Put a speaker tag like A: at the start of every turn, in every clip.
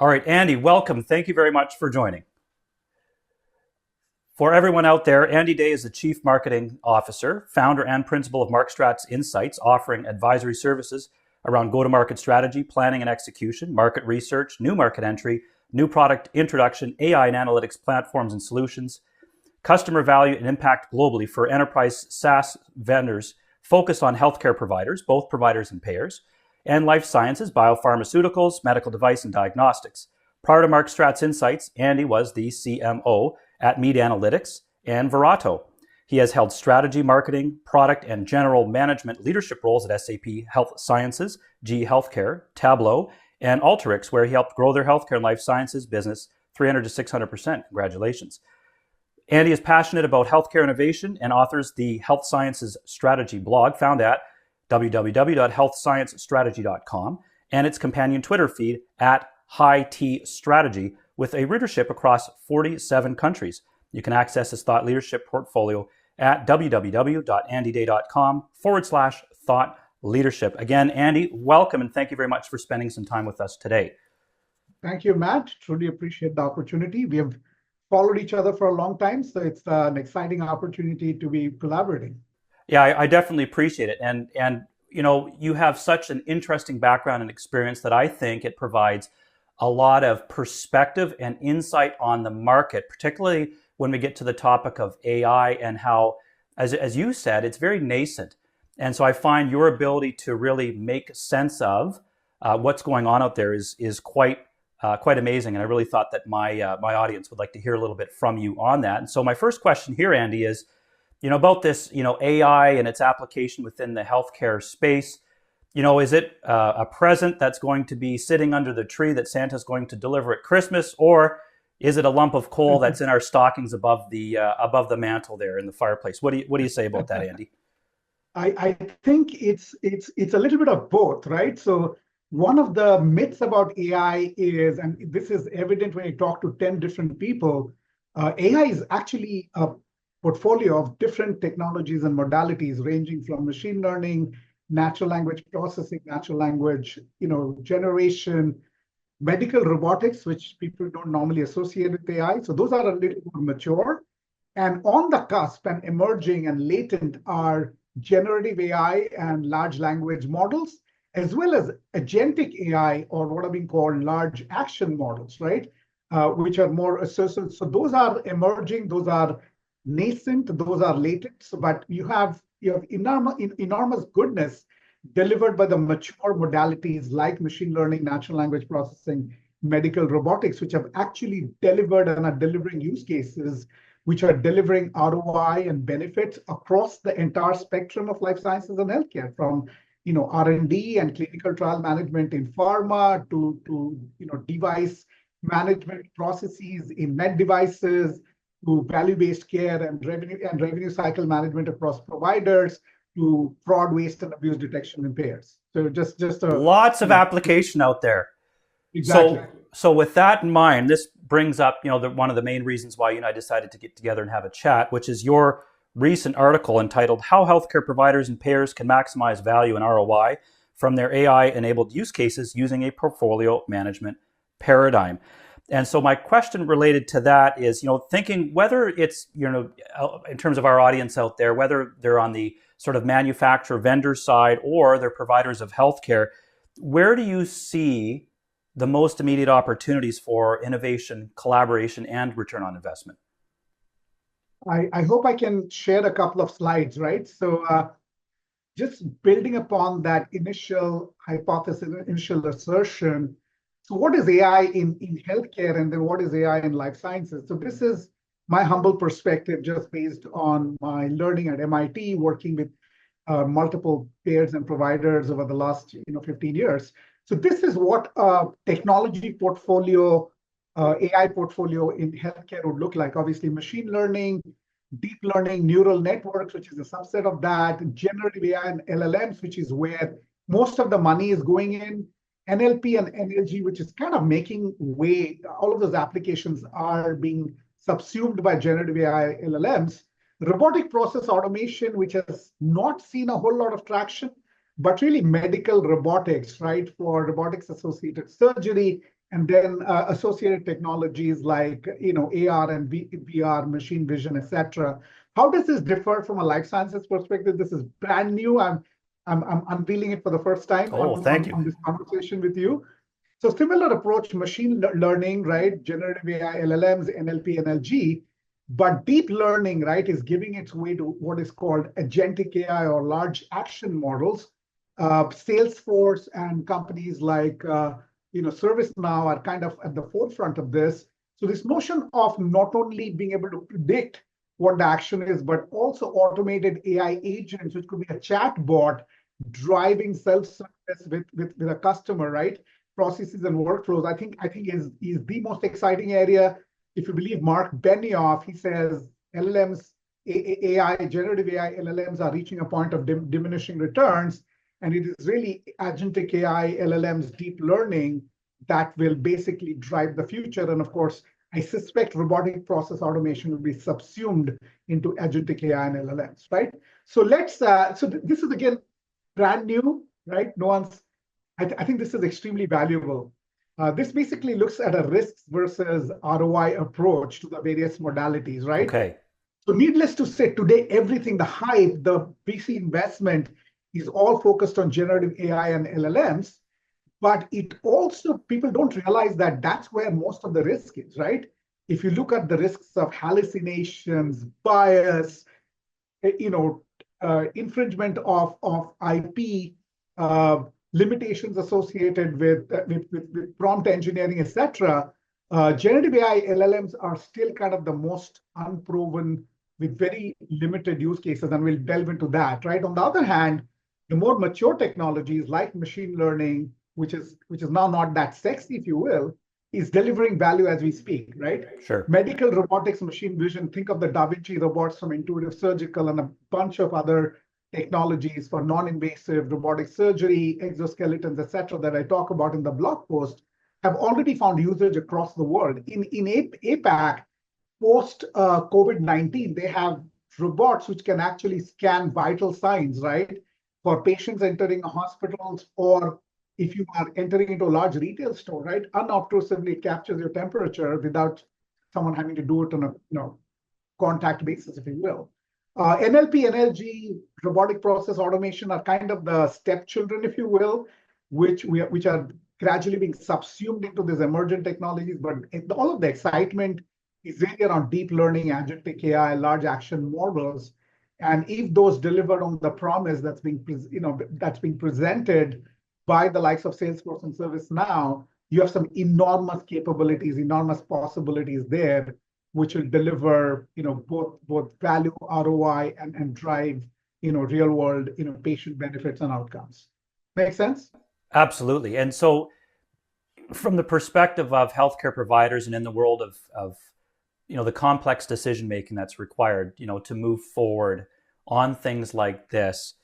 A: All right, Andy, welcome. Thank you very much for joining. For everyone out there, Andy Day is the Chief Marketing Officer, founder and principal of MarkStrat's Insights, offering advisory services around go-to-market strategy, planning and execution, market research, new market entry, new product introduction, AI and analytics platforms and solutions, customer value and impact globally for enterprise SaaS vendors focused on healthcare providers, both providers and payers, and life sciences, biopharmaceuticals, medical device, and diagnostics. Prior to MarkStrat's Insights, Andy was the CMO at Mead Analytics and Verato. He has held strategy, marketing, product, and general management leadership roles at SAP Health Sciences, GE Healthcare, Tableau, and Alteryx, where he helped grow their healthcare and life sciences business 300 to 600%. Congratulations. Andy is passionate about healthcare innovation and authors the Health Sciences Strategy blog, found at www.healthsciencestrategy.com, and its companion Twitter feed at High T Strategy, with a readership across 47 countries. You can access his thought leadership portfolio at www.andyday.com/thought leadership. Again, Andy, welcome, and thank you very much for spending some time with us today.
B: Thank you, Matt. Truly appreciate the opportunity. We have followed each other for a long time, so it's an exciting opportunity to be collaborating.
A: Yeah, I definitely appreciate it. And you have such an interesting background and experience that I think it provides a lot of perspective and insight on the market, particularly when we get to the topic of AI and how, as you said, it's very nascent. And so I find your ability to really make sense of what's going on out there is quite amazing. And I really thought that my audience would like to hear a little bit from you on that. And so my first question here, Andy, is about this AI and its application within the healthcare space. Is it a present that's going to be sitting under the tree that Santa's going to deliver at Christmas, or is it a lump of coal that's in our stockings above the mantle there in the fireplace? What do you say about that, Andy?
B: I think it's a little bit of both, right? So one of the myths about AI is, and this is evident when you talk to 10 different people, AI is actually a portfolio of different technologies and modalities, ranging from machine learning, natural language processing, natural language, generation, medical robotics, which people don't normally associate with AI. So those are a little more mature. And on the cusp and emerging and latent are generative AI and large language models, as well as agentic AI, or what are being called large action models, right? Which are more associated. So those are emerging, those are nascent, those are latent. So, but you have enormous goodness delivered by the mature modalities like machine learning, natural language processing, medical robotics, which have actually delivered and are delivering use cases which are delivering ROI and benefits across the entire spectrum of life sciences and healthcare, from R&D and clinical trial management in pharma to device management processes in med devices, to value-based care and revenue cycle management across providers, to fraud, waste, and abuse detection in payers. So just
A: lots of application out there.
B: Exactly.
A: So with that in mind, this brings up one of the main reasons why you and I decided to get together and have a chat, which is your recent article entitled "How Healthcare Providers and Payers Can Maximize Value and ROI from Their AI-Enabled Use Cases Using a Portfolio Management Paradigm." And so my question related to that is, thinking whether it's, in terms of our audience out there, whether they're on the sort of manufacturer vendor side or they're providers of healthcare, where do you see the most immediate opportunities for innovation, collaboration, and return on investment?
B: I hope I can share a couple of slides, right? So just building upon that initial hypothesis, initial assertion. So what is AI in healthcare, and then what is AI in life sciences? So this is my humble perspective, just based on my learning at MIT, working with multiple payers and providers over the last 15 years. So this is what a technology portfolio, AI portfolio in healthcare would look like. Obviously, machine learning, deep learning, neural networks, which is a subset of that, generative AI and LLMs, which is where most of the money is going in, NLP and NLG, which is kind of making way. All of those applications are being subsumed by generative AI LLMs. Robotic process automation, which has not seen a whole lot of traction, but really medical robotics, right? For robotics associated surgery and then associated technologies like AR and VR, machine vision, etc. How does this differ from a life sciences perspective? This is brand new. I'm unveiling it for the first time
A: Oh, thank you.
B: on this conversation with you. So similar approach, machine learning, right? Generative AI, LLMs, NLP, NLG, but deep learning, right, is giving its way to what is called agentic AI or large action models. Salesforce and companies like ServiceNow are kind of at the forefront of this. So this notion of not only being able to predict what the action is, but also automated AI agents, which could be a chat bot driving self-service with a customer, right? Processes and workflows, I think is the most exciting area. If you believe Mark Benioff, he says LLMs, AI, generative AI LLMs are reaching a point of diminishing returns. And it is really agentic AI, LLMs, deep learning that will basically drive the future. And of course, I suspect robotic process automation will be subsumed into agentic AI and LLMs, right? So this is again brand new, right? No one's. I think this is extremely valuable. This basically looks at a risks versus ROI approach to the various modalities, right?
A: Okay.
B: So needless to say, today, everything, the hype, the VC investment is all focused on generative AI and LLMs, but it also, people don't realize that that's where most of the risk is, right? If you look at the risks of hallucinations, bias, infringement of IP, limitations associated with prompt engineering, etc. Generative AI LLMs are still kind of the most unproven with very limited use cases, and we'll delve into that, right? On the other hand, the more mature technologies like machine learning, which is now not that sexy, if you will, is delivering value as we speak, right?
A: Sure.
B: Medical robotics, machine vision, think of the Da Vinci robots from Intuitive Surgical and a bunch of other technologies for non-invasive robotic surgery, exoskeletons, etc., that I talk about in the blog post, have already found usage across the world. In APAC, post COVID-19, they have robots which can actually scan vital signs, right? For patients entering hospitals, or if you are entering into a large retail store, right? Unobtrusively captures your temperature without someone having to do it on a contact basis, if you will. NLP, NLG, robotic process automation are kind of the stepchildren, if you will, which are gradually being subsumed into these emergent technologies. But all of the excitement is really around deep learning, agentic AI, large action models. And if those deliver on the promise that's being presented by the likes of Salesforce and ServiceNow, you have some enormous capabilities, enormous possibilities there, which will deliver, both value, ROI, and drive, real world, patient benefits and outcomes. Make sense?
A: Absolutely. And so, from the perspective of healthcare providers and in the world of the complex decision making that's required, to move forward on things like this,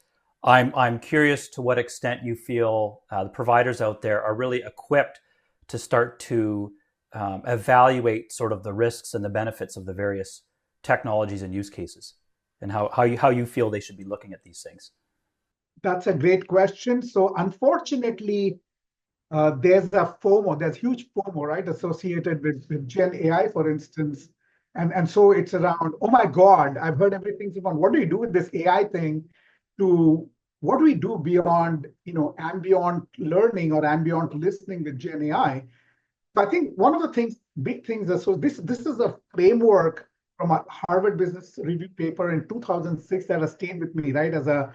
A: I'm curious to what extent you feel the providers out there are really equipped to start to evaluate sort of the risks and the benefits of the various technologies and use cases, and how you feel they should be looking at these things.
B: That's a great question. So unfortunately, there's a FOMO, there's huge FOMO, right, associated with Gen AI, for instance. And so it's around, oh my God, I've heard everything from what do you do with this AI thing to what do we do beyond, ambient learning or ambient listening with Gen AI. So I think one of the big things is, so this is a framework from a Harvard Business Review paper in 2006 that has stayed with me, right, as a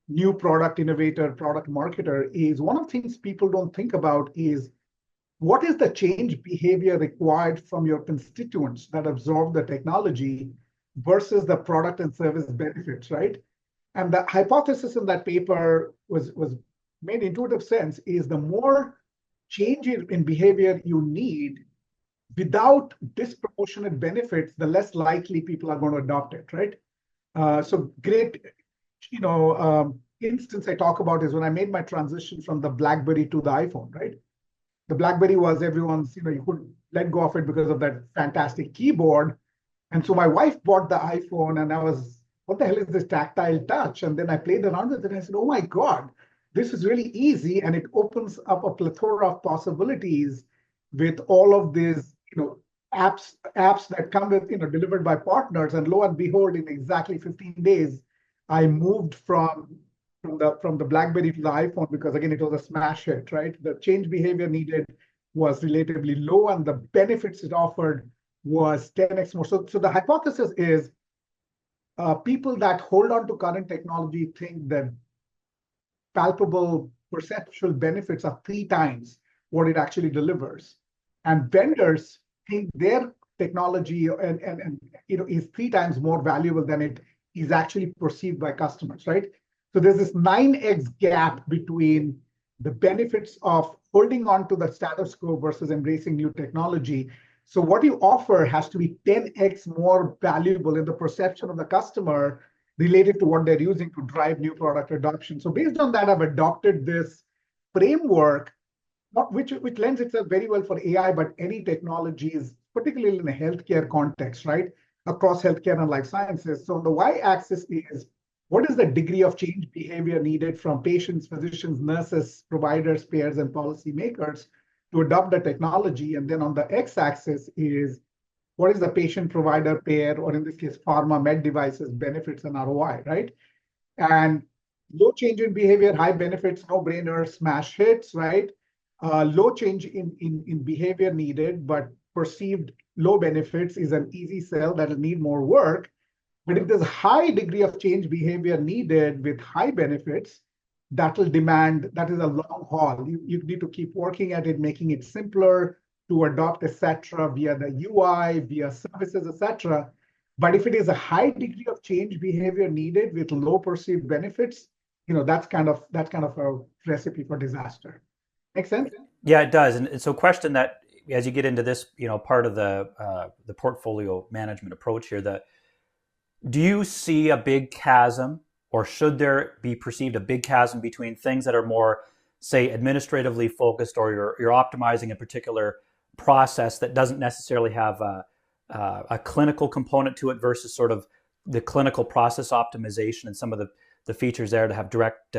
B: new product innovator, product marketer, is one of the things people don't think about is what is the change behavior required from your constituents that absorb the technology versus the product and service benefits, right? And the hypothesis in that paper was made intuitive sense is the more change in behavior you need without disproportionate benefits, the less likely people are going to adopt it, right? So great, instance I talk about is when I made my transition from the BlackBerry to the iPhone, right? The BlackBerry was everyone's, you couldn't let go of it because of that fantastic keyboard. And so my wife bought the iPhone and I was, what the hell is this tactile touch? And then I played around with it and I said, oh my God, this is really easy. And it opens up a plethora of possibilities with all of these, apps that come with, delivered by partners. And lo and behold, in exactly 15 days, I moved from the BlackBerry to the iPhone because again, it was a smash hit, right? The change behavior needed was relatively low, and the benefits it offered was 10x more. So the hypothesis is people that hold on to current technology think that palpable perceptual benefits are 3 times what it actually delivers. And vendors think their technology and is 3 times more valuable than it is actually perceived by customers, right? So there's this 9x gap between the benefits of holding on to the status quo versus embracing new technology. So what you offer has to be 10x more valuable in the perception of the customer related to what they're using to drive new product adoption. So based on that, I've adopted this framework, which lends itself very well for AI, but any technologies, particularly in a healthcare context, right? Across healthcare and life sciences. So on the y-axis is what is the degree of change behavior needed from patients, physicians, nurses, providers, payers, and policymakers to adopt the technology. And then on the x-axis is what is the patient, provider, payer, or in this case, pharma, med devices, benefits, and ROI, right? And low change in behavior, high benefits, no-brainer, smash hits, right? Low change in behavior needed, but perceived low benefits is an easy sell that'll need more work. But if there's a high degree of change behavior needed with high benefits, that is a long haul. You need to keep working at it, making it simpler to adopt, etc., via the UI, via services, etc. But if it is a high degree of change behavior needed with low perceived benefits, that's kind of a recipe for disaster. Make sense?
A: Yeah, it does. And so, question that as you get into this, part of the portfolio management approach here, that do you see a big chasm, or should there be perceived a big chasm between things that are more, say, administratively focused, or you're optimizing a particular process that doesn't necessarily have a clinical component to it versus sort of the clinical process optimization and some of the features there to have direct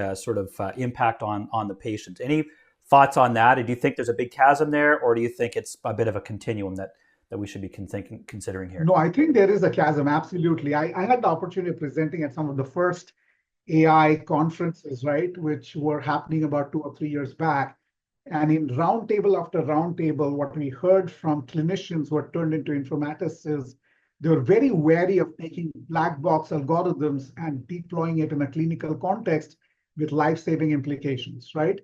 A: impact on the patient? Any thoughts on that? Do you think there's a big chasm there, or do you think it's a bit of a continuum that we should be considering here?
B: No, I think there is a chasm, absolutely. I had the opportunity of presenting at some of the first AI conferences, right, which were happening about 2 or 3 years back. And in roundtable after roundtable, what we heard from clinicians who are turned into informatics is they were very wary of taking black box algorithms and deploying it in a clinical context with life-saving implications, right?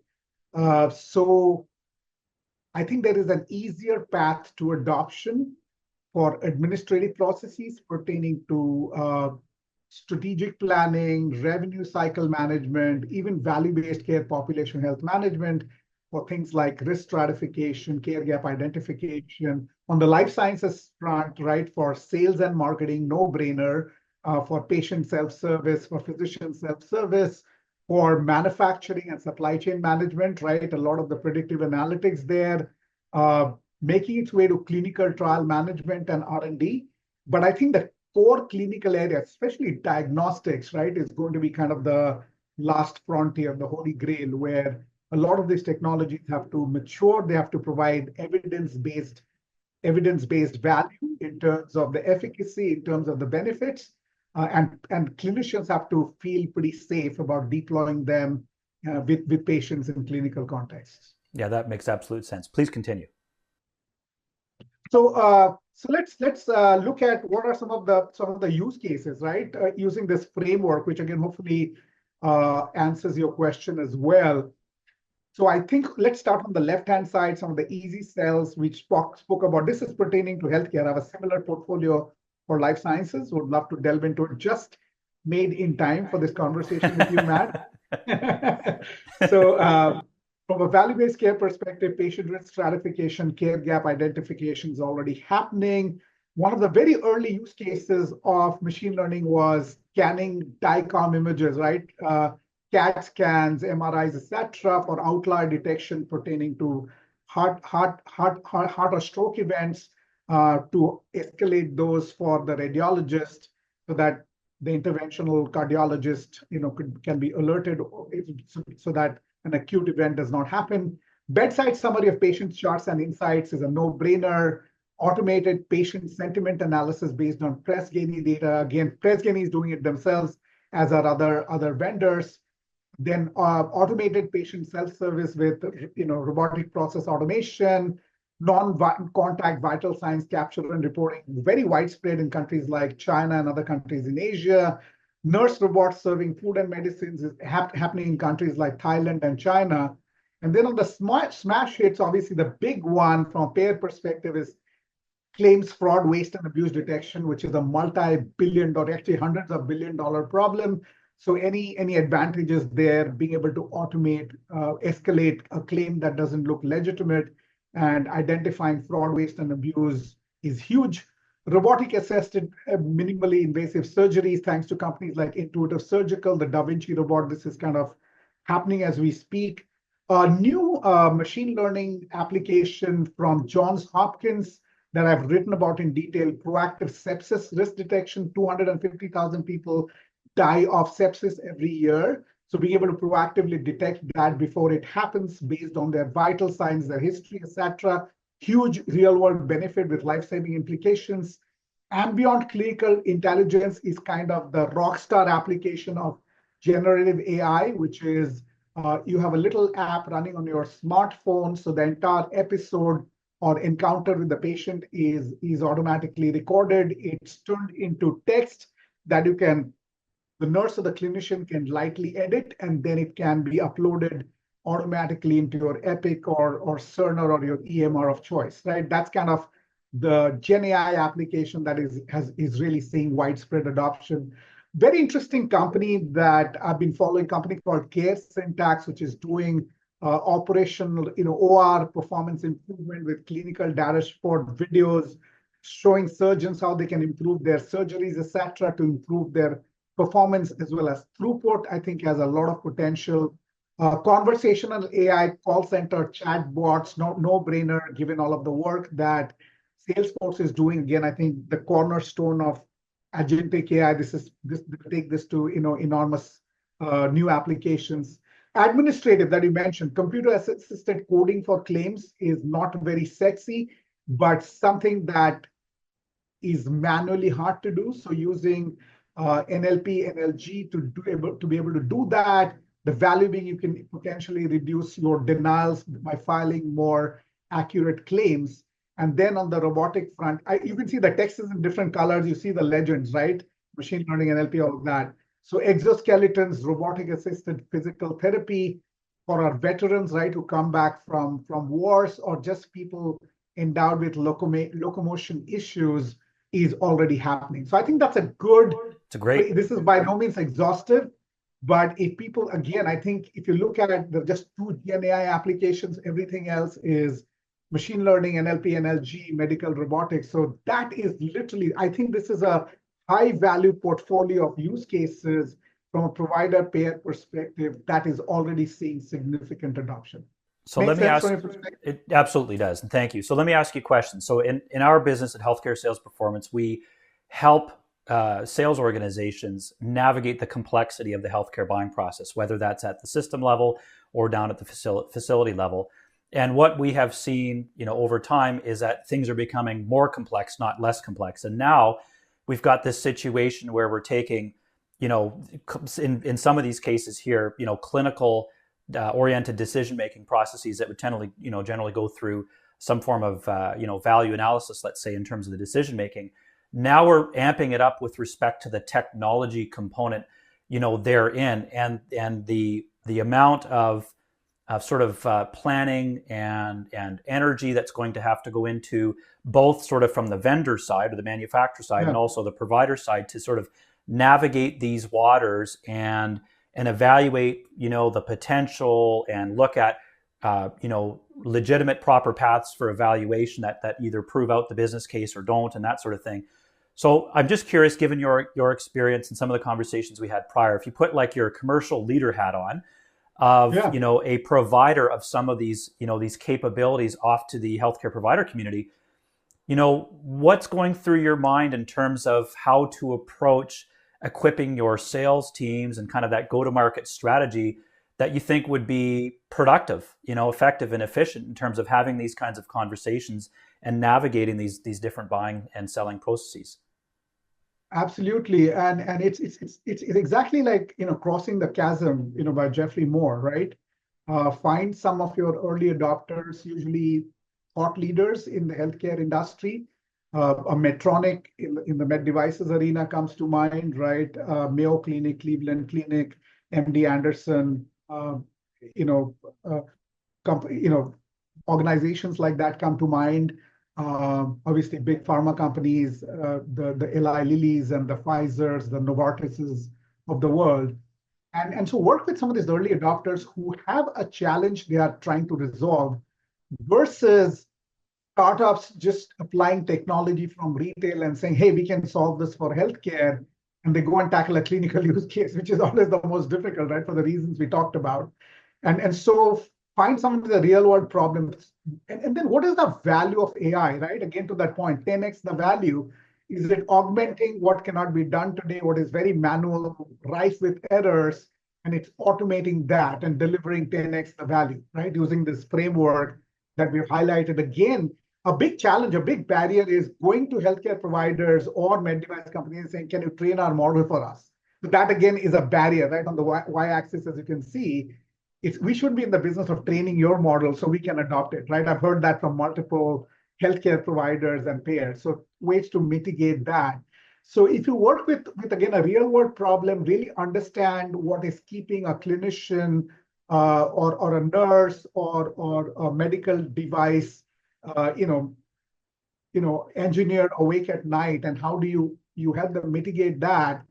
B: So I think there is an easier path to adoption for administrative processes pertaining to strategic planning, revenue cycle management, even value-based care population health management, for things like risk stratification, care gap identification. On the life sciences front, right, for sales and marketing, no-brainer, for patient self-service, for physician self-service, for manufacturing and supply chain management, right? A lot of the predictive analytics there, making its way to clinical trial management and R&D. But I think the core clinical area, especially diagnostics, right, is going to be kind of the last frontier, the holy grail, where a lot of these technologies have to mature. They have to provide evidence-based value in terms of the efficacy, in terms of the benefits, and clinicians have to feel pretty safe about deploying them with patients in clinical contexts.
A: Yeah, that makes absolute sense. Please continue.
B: So let's look at what are some of the use cases, right? Using this framework, which again hopefully answers your question as well. So I think let's start on the left-hand side, some of the easy sells we spoke about. This is pertaining to healthcare. I have a similar portfolio for life sciences. Would love to delve into it. Just made in time for this conversation with you, Matt. So from a value-based care perspective, patient risk stratification, care gap identification is already happening. One of the very early use cases of machine learning was scanning DICOM images, right? CAT scans, MRIs, etc., for outlier detection pertaining to heart or stroke events, to escalate those for the radiologist so that the interventional cardiologist, can be alerted so that an acute event does not happen. Bedside summary of patient charts and insights is a no-brainer. Automated patient sentiment analysis based on Press Ganey data. Again, Press Ganey is doing it themselves, as are other vendors. Then automated patient self-service with robotic process automation, non-contact vital signs capture and reporting, very widespread in countries like China and other countries in Asia. Nurse robots serving food and medicines is happening in countries like Thailand and China. And then on the smash hits, obviously the big one from a payer perspective is claims fraud, waste, and abuse detection, which is a multi-billion dollar, actually hundreds of billion-dollar problem. So any advantages there, being able to automate, escalate a claim that doesn't look legitimate, and identifying fraud, waste, and abuse is huge. Robotic assisted minimally invasive surgeries, thanks to companies like Intuitive Surgical, the Da Vinci robot. This is kind of happening as we speak. A new machine learning application from Johns Hopkins that I've written about in detail, proactive sepsis risk detection. 250,000 people die of sepsis every year. So being able to proactively detect that before it happens based on their vital signs, their history, etc. Huge real-world benefit with life-saving implications. Ambient clinical intelligence is kind of the rock star application of generative AI, which is you have a little app running on your smartphone, so the entire episode or encounter with the patient is automatically recorded. It's turned into text that the nurse or the clinician can lightly edit, and then it can be uploaded automatically into your Epic or Cerner or your EMR of choice, right? That's kind of the Gen AI application that is really seeing widespread adoption. Very interesting company that I've been following, company called Care Syntax, which is doing operational, OR performance improvement with clinical dashboard videos, showing surgeons how they can improve their surgeries, etc., to improve their performance as well as throughput. I think has a lot of potential. Conversational AI call center chatbots, no-brainer given all of the work that Salesforce is doing. Again, I think the cornerstone of agentic AI. Take this to enormous new applications. Administrative that you mentioned, computer-assisted coding for claims is not very sexy, but something that is manually hard to do. So using NLP, NLG to be able to do that. The value being you can potentially reduce your denials by filing more accurate claims. And then on the robotic front, you can see the text is in different colors. You see the legends, right? Machine learning, NLP, all of that. So exoskeletons, robotic assisted physical therapy for our veterans, right, who come back from wars, or just people endowed with locomotion issues is already happening. So I think that's this is by no means exhaustive, but if people, again, I think if you look at it, there are just two Gen AI applications, everything else is machine learning, NLP, NLG, medical robotics. So that is literally, I think this is a high value portfolio of use cases from a provider payer perspective that is already seeing significant adoption.
A: So let me ask, it absolutely does. And thank you. So let me ask you a question. So in our business at Healthcare Sales Performance, we help sales organizations navigate the complexity of the healthcare buying process, whether that's at the system level or down at the facility level. And what we have seen, over time is that things are becoming more complex, not less complex. And now we've got this situation where we're taking, in some of these cases here, clinical oriented decision-making processes that would generally go through some form of, value analysis, let's say, in terms of the decision-making. Now we're amping it up with respect to the technology component, therein, and the amount of sort of planning and energy that's going to have to go into both sort of from the vendor side or the manufacturer side and also the provider side to sort of navigate these waters and evaluate, the potential and look at, legitimate proper paths for evaluation that either prove out the business case or don't, and that sort of thing. So I'm just curious, given your experience and some of the conversations we had prior, if you put like your commercial leader hat on of, a provider of some of these, these capabilities off to the healthcare provider community, what's going through your mind in terms of how to approach equipping your sales teams and kind of that go-to-market strategy that you think would be productive, effective and efficient in terms of having these kinds of conversations and navigating these different buying and selling processes?
B: Absolutely, and it's exactly like crossing the chasm, by Geoffrey Moore, right? Find some of your early adopters, usually thought leaders in the healthcare industry. A Medtronic in the med devices arena comes to mind, right? Mayo Clinic, Cleveland Clinic, MD Anderson, you know, uh, organizations like that come to mind. Obviously, big pharma companies, the Eli Lillys and the Pfizers, the Novartises of the world. And so work with some of these early adopters who have a challenge they are trying to resolve versus startups just applying technology from retail and saying, hey, we can solve this for healthcare. And they go and tackle a clinical use case, which is always the most difficult, right? For the reasons we talked about. And so find some of the real world problems. And then what is the value of AI, right? Again, to that point, 10x the value. Is it augmenting what cannot be done today, what is very manual, rife with errors, and it's automating that and delivering 10x the value, right? Using this framework that we've highlighted again. A big challenge, a big barrier is going to healthcare providers or med device companies and saying, can you train our model for us? So that again is a barrier, right? On the y-axis, as you can see, we should be in the business of training your model so we can adopt it, right? I've heard that from multiple healthcare providers and payers. So ways to mitigate that. So if you work with again, a real world problem, really understand what is keeping a clinician or a nurse or a medical device engineered awake at night, and how do you help them mitigate that,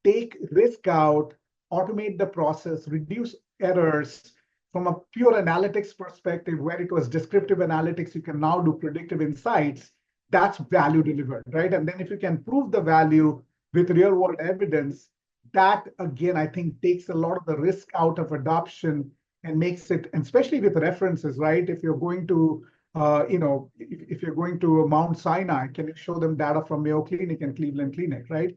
B: take risk out, automate the process, reduce errors. From a pure analytics perspective, where it was descriptive analytics, you can now do predictive insights. That's value delivered, right? And then if you can prove the value with real world evidence, that again, I think takes a lot of the risk out of adoption and makes it, and especially with references, right? If you're going to if you're going to Mount Sinai, can you show them data from Mayo Clinic and Cleveland Clinic, right?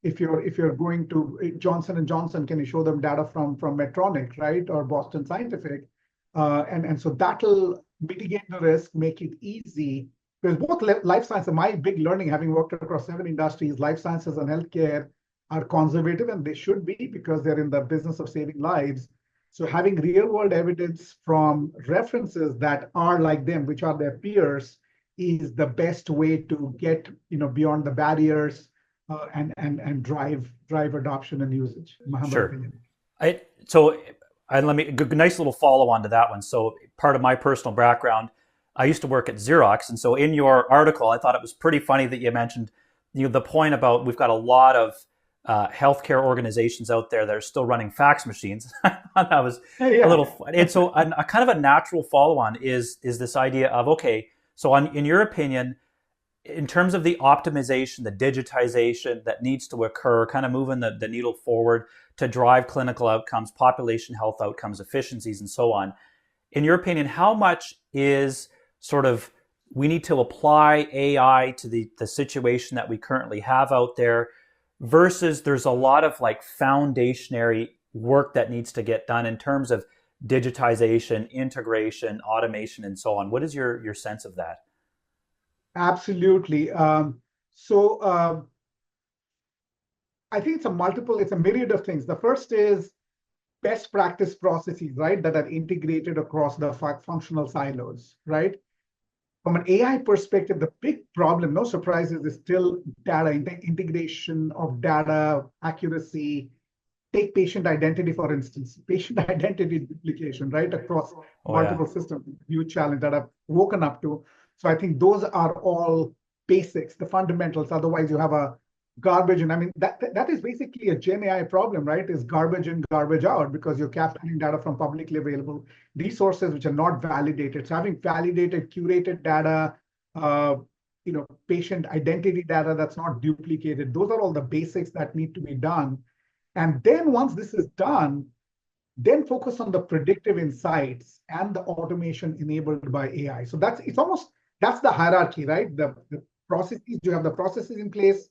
B: If you're going to Johnson and Johnson, can you show them data from Medtronic, right, or Boston Scientific? And so that'll mitigate the risk, make it easy. Because both life sciences, my big learning, having worked across 7 industries, life sciences and healthcare are conservative, and they should be because they're in the business of saving lives. So having real world evidence from references that are like them, which are their peers, is the best way to get beyond the barriers and drive adoption and usage. My humble
A: Sure.
B: opinion.
A: Let me nice little follow on to that one. So part of my personal background, I used to work at Xerox, and so in your article, I thought it was pretty funny that you mentioned the point about we've got a lot of healthcare organizations out there that are still running fax machines. That was a little fun. And so a kind of a natural follow-on is this idea of, okay, so in your opinion, in terms of the optimization, the digitization that needs to occur, kind of moving the needle forward to drive clinical outcomes, population health outcomes, efficiencies, and so on, in your opinion, how much is sort of we need to apply AI to the situation that we currently have out there versus there's a lot of like foundationary work that needs to get done in terms of digitization, integration, automation, and so on? What is your sense of that?
B: Absolutely. I think it's a myriad of things. The first is best practice processes, right, that are integrated across the functional silos, right? From an AI perspective, the big problem, no surprises, is still data integration of data accuracy. Take patient identity, for instance, patient identity duplication, right, across multiple systems, huge challenge that I've woken up to. So I think those are all basics, the fundamentals. Otherwise, you have a garbage. And I mean, that is basically a Gen AI problem, right? Is garbage in, garbage out, because you're capturing data from publicly available resources which are not validated. So having validated, curated data, patient identity data that's not duplicated, those are all the basics that need to be done. And then once this is done, then focus on the predictive insights and the automation enabled by AI. So that's the hierarchy, right? The processes, do you have the processes in place?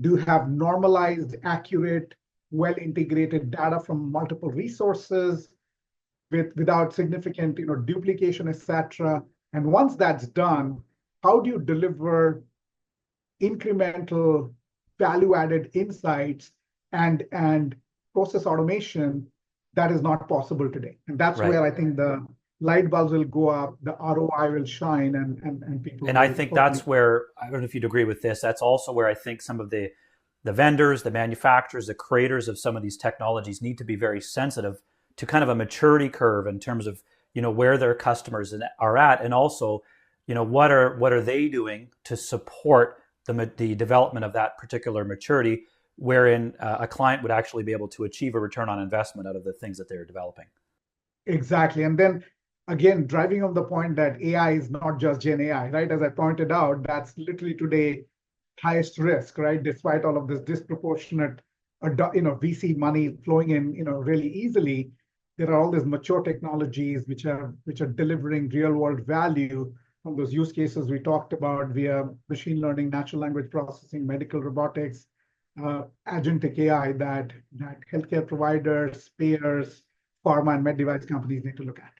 B: Do you have normalized, accurate, well integrated data from multiple resources without significant duplication, etc. And once that's done, how do you deliver incremental value-added insights and process automation that is not possible today? And that's
A: Right.
B: where I think the light bulbs will go up, the ROI will shine, and people
A: And I
B: will
A: think
B: hopefully.
A: that's where, I don't know if you'd agree with this, that's also where I think some of the vendors, the manufacturers, the creators of some of these technologies need to be very sensitive to kind of a maturity curve in terms of, where their customers are at, and also, what are they doing to support the development of that particular maturity, wherein a client would actually be able to achieve a return on investment out of the things that they're developing.
B: Exactly. And then again, driving on the point that AI is not just Gen AI, right? As I pointed out, that's literally today highest risk, right? Despite all of this disproportionate, VC money flowing in, really easily, there are all these mature technologies which are delivering real world value from those use cases we talked about via machine learning, natural language processing, medical robotics, agentic AI that healthcare providers, payers, pharma and med device companies need to look at.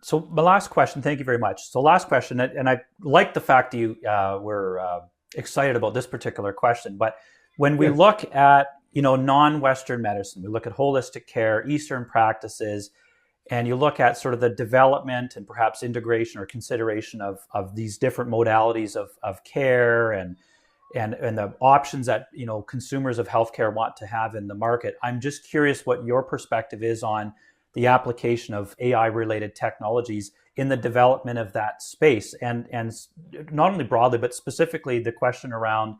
A: So my last question, thank you very much. So last question, and I like the fact that you were excited about this particular question, but when we
B: Yes.
A: look at, non-Western medicine, we look at holistic care, Eastern practices, and you look at sort of the development and perhaps integration or consideration of these different modalities of care and the options that, consumers of healthcare want to have in the market. I'm just curious what your perspective is on the application of AI related technologies in the development of that space, and not only broadly but specifically the question around,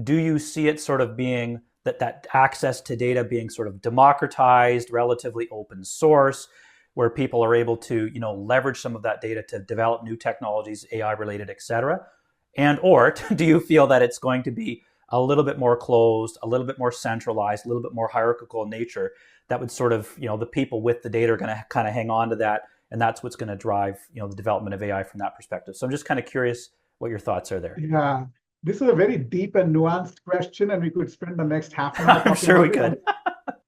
A: do you see it sort of being that access to data being sort of democratized, relatively open source, where people are able to leverage some of that data to develop new technologies, AI related, et cetera? And or do you feel that it's going to be a little bit more closed, a little bit more centralized, a little bit more hierarchical in nature, that would sort of, the people with the data are going to kind of hang on to that, and that's what's going to drive, the development of AI from that perspective? So I'm just kind of curious what your thoughts are there.
B: Yeah, this is a very deep and nuanced question, and we could spend the next half an hour
A: I'm
B: talking
A: sure we
B: about it.
A: could.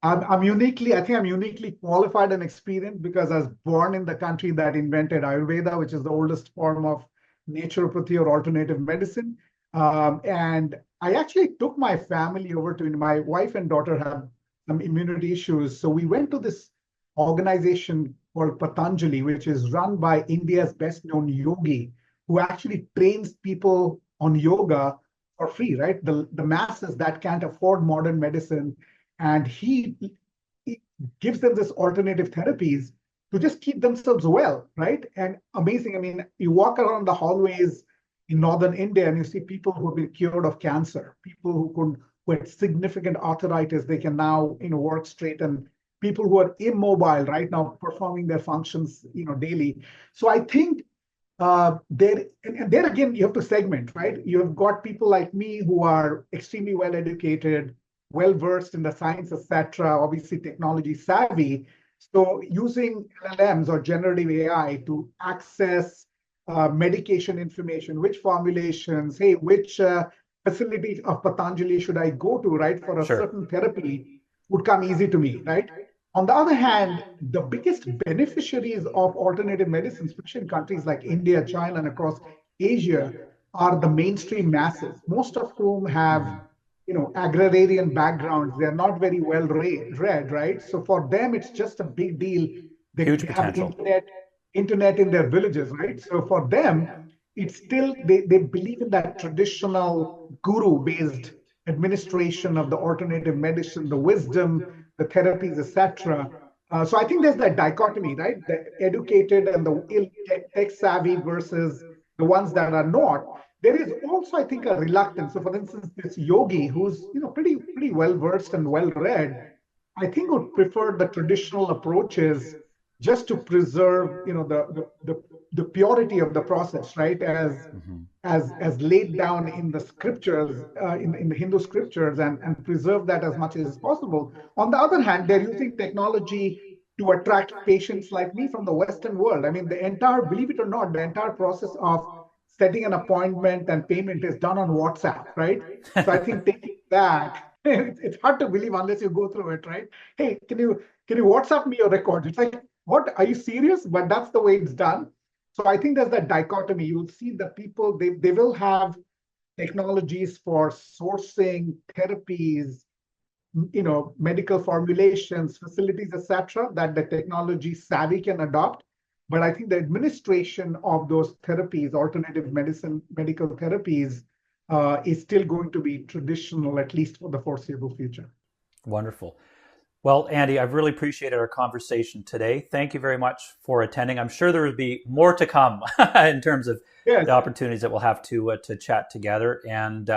B: I think I'm uniquely qualified and experienced because I was born in the country that invented Ayurveda, which is the oldest form of naturopathy or alternative medicine. And I actually took my family over to, my wife and daughter have some immunity issues. So we went to this organization called Patanjali, which is run by India's best known yogi, who actually trains people on yoga for free, right? The masses that can't afford modern medicine. And he gives them this alternative therapies to just keep themselves well, right? And amazing. I mean, you walk around the hallways in northern India and you see people who have been cured of cancer, people who had significant arthritis, they can now work straight, and people who are immobile right now performing their functions daily. So I think there and there again you have to segment, right? You've got people like me who are extremely well educated, well versed in the science, etc., obviously technology savvy. So using LLMs or generative AI to access medication information, which formulations, hey, which facility of Patanjali should I go to, right, for a
A: Sure.
B: certain therapy would come easy to me, right? On the other hand, the biggest beneficiaries of alternative medicine, especially in countries like India, China, and across Asia, are the mainstream masses, most of whom have,
A: Mhm.
B: agrarian backgrounds. They're not very well read, right? So for them, it's just a big deal.
A: Huge
B: They have
A: potential.
B: internet in their villages, right? So for them, it's still they believe in that traditional guru-based administration of the alternative medicine, the wisdom, the therapies, etc. So I think there's that dichotomy, right? The educated and the tech savvy versus the ones that are not. There is also, I think, a reluctance. So, for instance, this yogi, who's pretty well versed and well read, I think would prefer the traditional approaches just to preserve, the purity of the process, right?
A: Mhm.
B: As laid down in the scriptures, in the Hindu scriptures, and preserve that as much as possible. On the other hand, they're using technology to attract patients like me from the Western world. I mean, believe it or not, the entire process of setting an appointment and payment is done on WhatsApp, right? So I think taking that It's hard to believe unless you go through it, right? Hey, can you WhatsApp me your records? It's like, what? Are you serious? But that's the way it's done. So I think there's that dichotomy. You'll see the people, they will have technologies for sourcing therapies, medical formulations, facilities, etc., that the technology savvy can adopt. But I think the administration of those therapies, alternative medicine, medical therapies, is still going to be traditional, at least for the foreseeable future.
A: Wonderful. Well, Andy, I've really appreciated our conversation today. Thank you very much for attending. I'm sure there will be more to come in terms of
B: Yes.
A: the opportunities that we'll have to chat together. And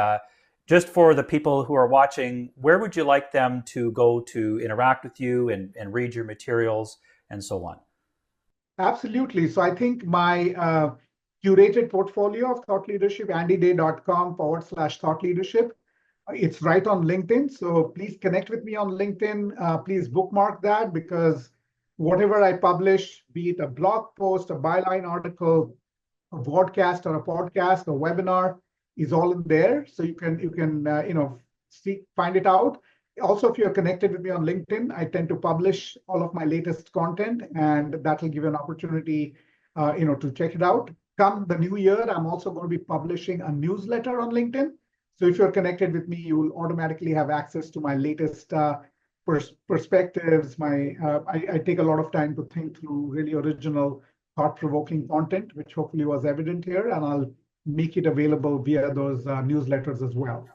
A: just for the people who are watching, where would you like them to go to interact with you and read your materials and so on?
B: Absolutely. So I think my curated portfolio of thought leadership, andyday.com/thought leadership. It's right on LinkedIn. So please connect with me on LinkedIn. Please bookmark that, because whatever I publish, be it a blog post, a byline article, a broadcast or a podcast, a webinar, is all in there. So you can find it out. Also, if you're connected with me on LinkedIn, I tend to publish all of my latest content, and that will give you an opportunity, to check it out. Come the new year, I'm also going to be publishing a newsletter on LinkedIn. So if you're connected with me, you will automatically have access to my latest perspectives. I take a lot of time to think through really original, thought-provoking content, which hopefully was evident here, and I'll make it available via those newsletters as well.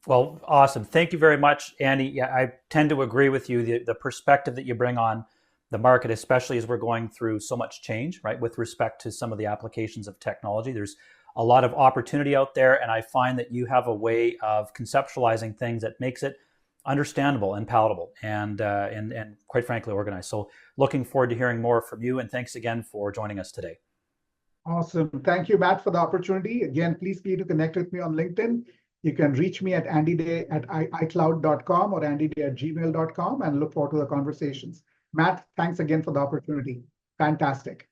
A: Well, awesome. Thank you very much, Andy. Yeah, I tend to agree with you. The perspective that you bring on the market, especially as we're going through so much change, right, with respect to some of the applications of technology. There's a lot of opportunity out there, and I find that you have a way of conceptualizing things that makes it understandable and palatable and quite frankly organized. So looking forward to hearing more from you, and thanks again for joining us today.
B: Awesome. Thank you, Matt, for the opportunity. Again, please feel to connect with me on LinkedIn. You can reach me at andyday@icloud.com or andyday@gmail.com, and look forward to the conversations. Matt, thanks again for the opportunity. Fantastic.